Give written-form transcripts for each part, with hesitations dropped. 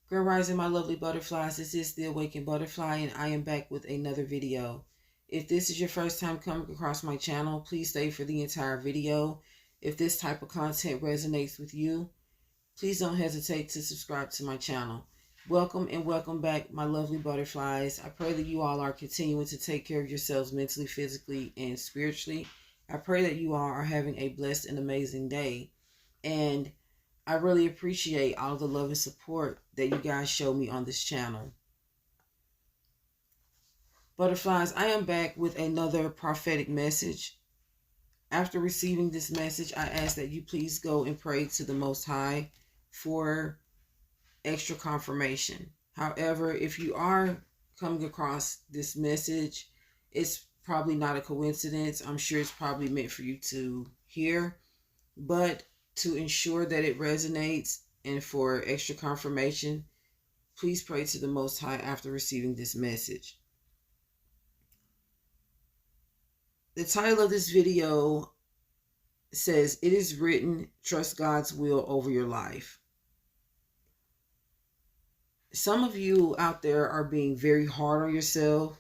Grand Rising, my lovely butterflies. This is the Awakened Butterfly, and I am back with another video. If this is your first time coming across my channel, please stay for the entire video. If this type of content resonates with you, please don't hesitate to subscribe to my channel. Welcome and welcome back, my lovely butterflies. I pray that you all are continuing to take care of yourselves mentally, physically, and spiritually. I pray that you all are having a blessed and amazing day. And I really appreciate all the love and support that you guys show me on this channel. Butterflies, I am back with another prophetic message. After receiving this message, I ask that you please go and pray to the Most High for extra confirmation. However, if you are coming across this message, it's probably not a coincidence. I'm sure it's probably meant for you to hear, but to ensure that it resonates and for extra confirmation, please pray to the Most High after receiving this message. The title of this video says, "It is written, trust God's will over your life." Some of you out there are being very hard on yourself.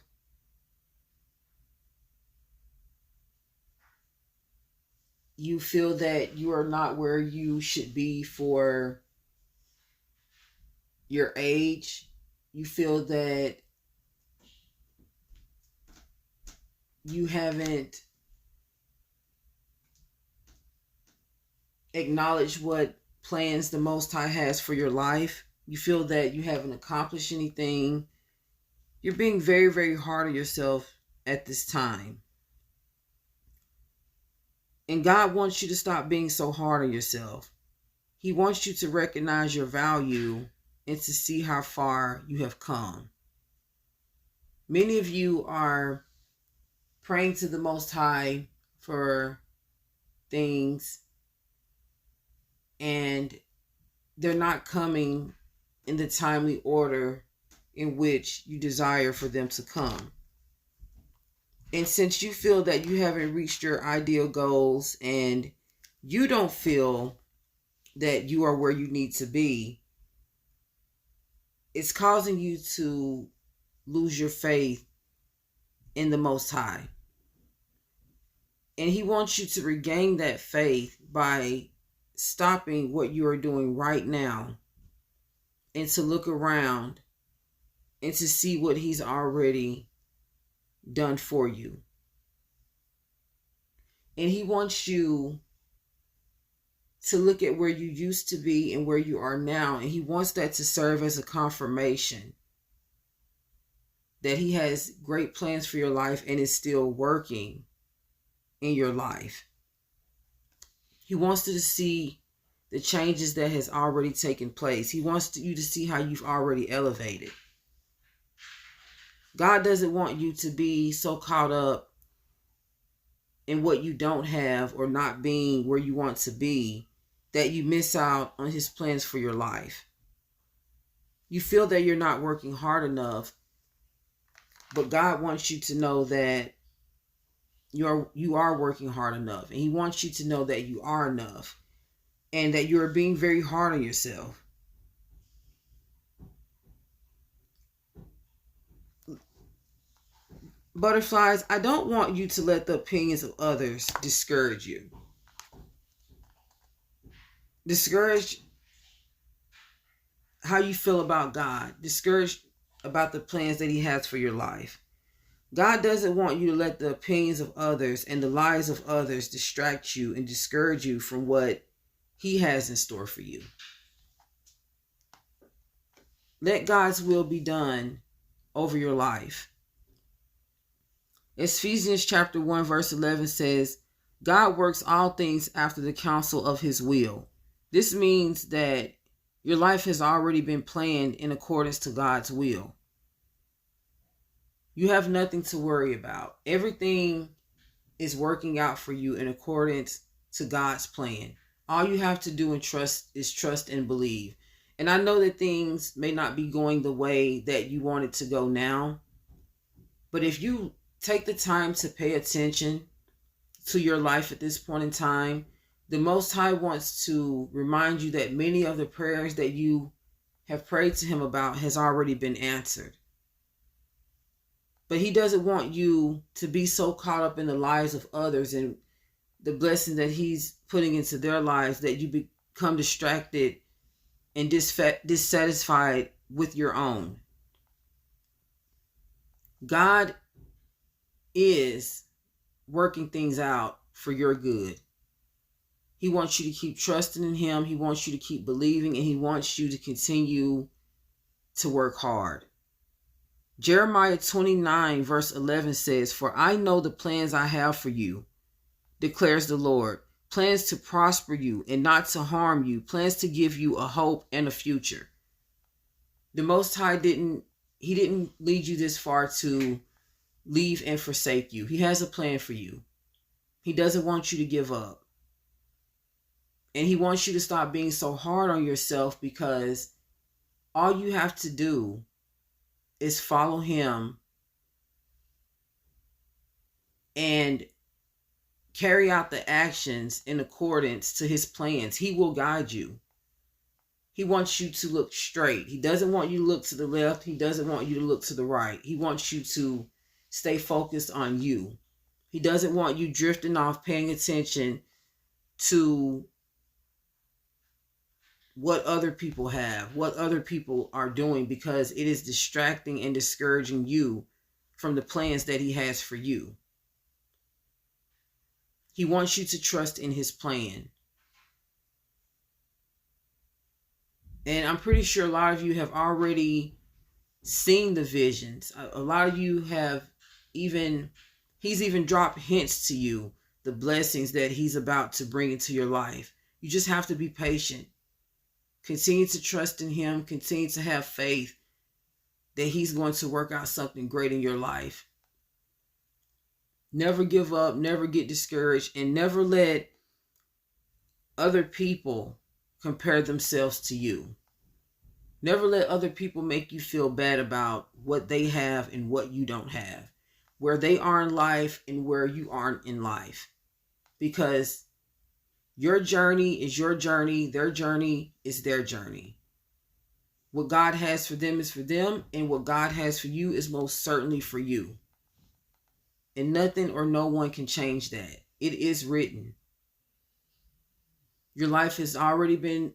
You feel that you are not where you should be for your age. You feel that you haven't acknowledged what plans the Most High has for your life. You feel that you haven't accomplished anything. You're being very, very hard on yourself at this time. And God wants you to stop being so hard on yourself. He wants you to recognize your value and to see how far you have come. Many of you are praying to the Most High for things, and they're not coming in the timely order in which you desire for them to come. And since you feel that you haven't reached your ideal goals and you don't feel that you are where you need to be, it's causing you to lose your faith in the Most High. And He wants you to regain that faith by stopping what you are doing right now and to look around and to see what He's already done for you. And He wants you to look at where you used to be and where you are now, and He wants that to serve as a confirmation that He has great plans for your life and is still working in your life. He wants you to see the changes that has already taken place. He wants you to see how you've already elevated. God doesn't want you to be so caught up in what you don't have or not being where you want to be that you miss out on His plans for your life. You feel that you're not working hard enough, but God wants you to know that you are working hard enough, and He wants you to know that you are enough and that you are being very hard on yourself. Butterflies, I don't want you to let the opinions of others discourage you. Discourage how you feel about God. Discourage about the plans that He has for your life. God doesn't want you to let the opinions of others and the lies of others distract you and discourage you from what He has in store for you. Let God's will be done over your life. Ephesians chapter 1 verse 11 says, God works all things after the counsel of His will. This means that your life has already been planned in accordance to God's will. You have nothing to worry about. Everything is working out for you in accordance to God's plan. All you have to do is trust and believe. And I know that things may not be going the way that you want it to go now, but if you take the time to pay attention to your life at this point in time, the Most High wants to remind you that many of the prayers that you have prayed to him about has already been answered. But he doesn't want you to be so caught up in the lives of others and the blessing that he's putting into their lives that you become distracted and dissatisfied with your own. God is working things out for your good. He wants you to keep trusting in him. He wants you to keep believing, and he wants you to continue to work hard. Jeremiah 29 verse 11 says, "For I know the plans I have for you, declares the Lord, plans to prosper you and not to harm you, plans to give you a hope and a future." The Most High didn't lead you this far to leave and forsake you. He has a plan for you. He doesn't want you to give up. And he wants you to stop being so hard on yourself, because all you have to do is follow him and carry out the actions in accordance to his plans. He will guide you. He wants you to look straight. He doesn't want you to look to the left. He doesn't want you to look to the right. He wants you to stay focused on you. He doesn't want you drifting off, paying attention to what other people have, what other people are doing, because it is distracting and discouraging you from the plans that he has for you. He wants you to trust in his plan. And I'm pretty sure a lot of you have already seen the visions. A lot of you have he's even dropped hints to you, the blessings that he's about to bring into your life. You just have to be patient. Continue to trust in him. Continue to have faith that he's going to work out something great in your life. Never give up, never get discouraged, and never let other people compare themselves to you. Never let other people make you feel bad about what they have and what you don't have, where they are in life and where you aren't in life. Because your journey is your journey. Their journey is their journey. What God has for them is for them, and what God has for you is most certainly for you. And nothing or no one can change that. It is written. Your life has already been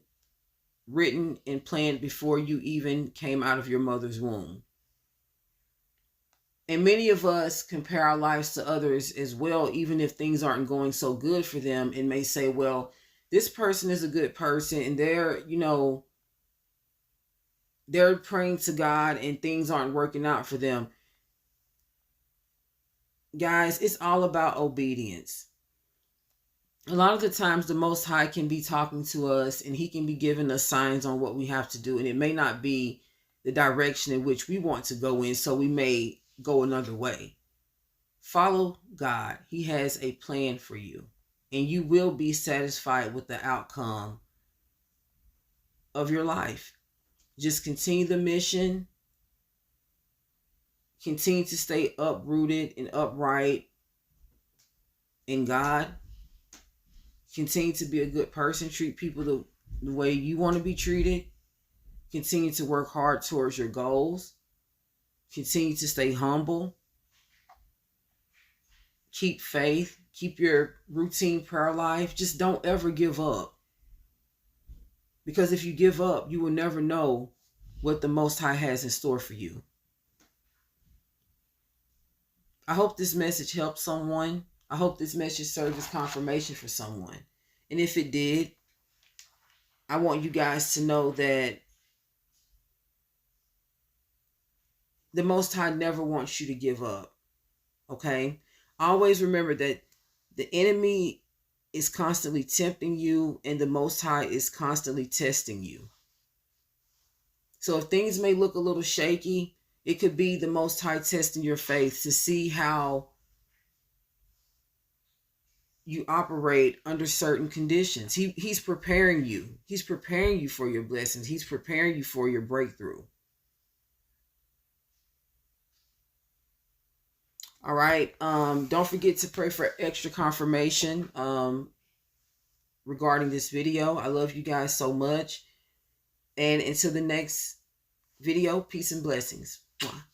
written and planned before you even came out of your mother's womb. And many of us compare our lives to others as well, even if things aren't going so good for them, and may say, well, this person is a good person and they're praying to God and things aren't working out for them. Guys, it's all about obedience. A lot of the times the Most High can be talking to us and he can be giving us signs on what we have to do. And it may not be the direction in which we want to go in, so we may go another way. Follow God. He has a plan for you, and you will be satisfied with the outcome of your life. Just continue the mission. Continue to stay uprooted and upright in God. Continue to be a good person. Treat people the way you want to be treated. Continue to work hard towards your goals. Continue to stay humble. Keep faith. Keep your routine prayer life. Just don't ever give up. Because if you give up, you will never know what the Most High has in store for you. I hope this message helped someone. I hope this message served as confirmation for someone. And if it did, I want you guys to know that the Most High never wants you to give up. Okay? Always remember that the enemy is constantly tempting you and the Most High is constantly testing you. So if things may look a little shaky, it could be the Most High testing your faith to see how you operate under certain conditions. He's preparing you. He's preparing you for your blessings. He's preparing you for your breakthrough. All right. Don't forget to pray for extra confirmation regarding this video. I love you guys so much. And until the next video, peace and blessings. Mwah.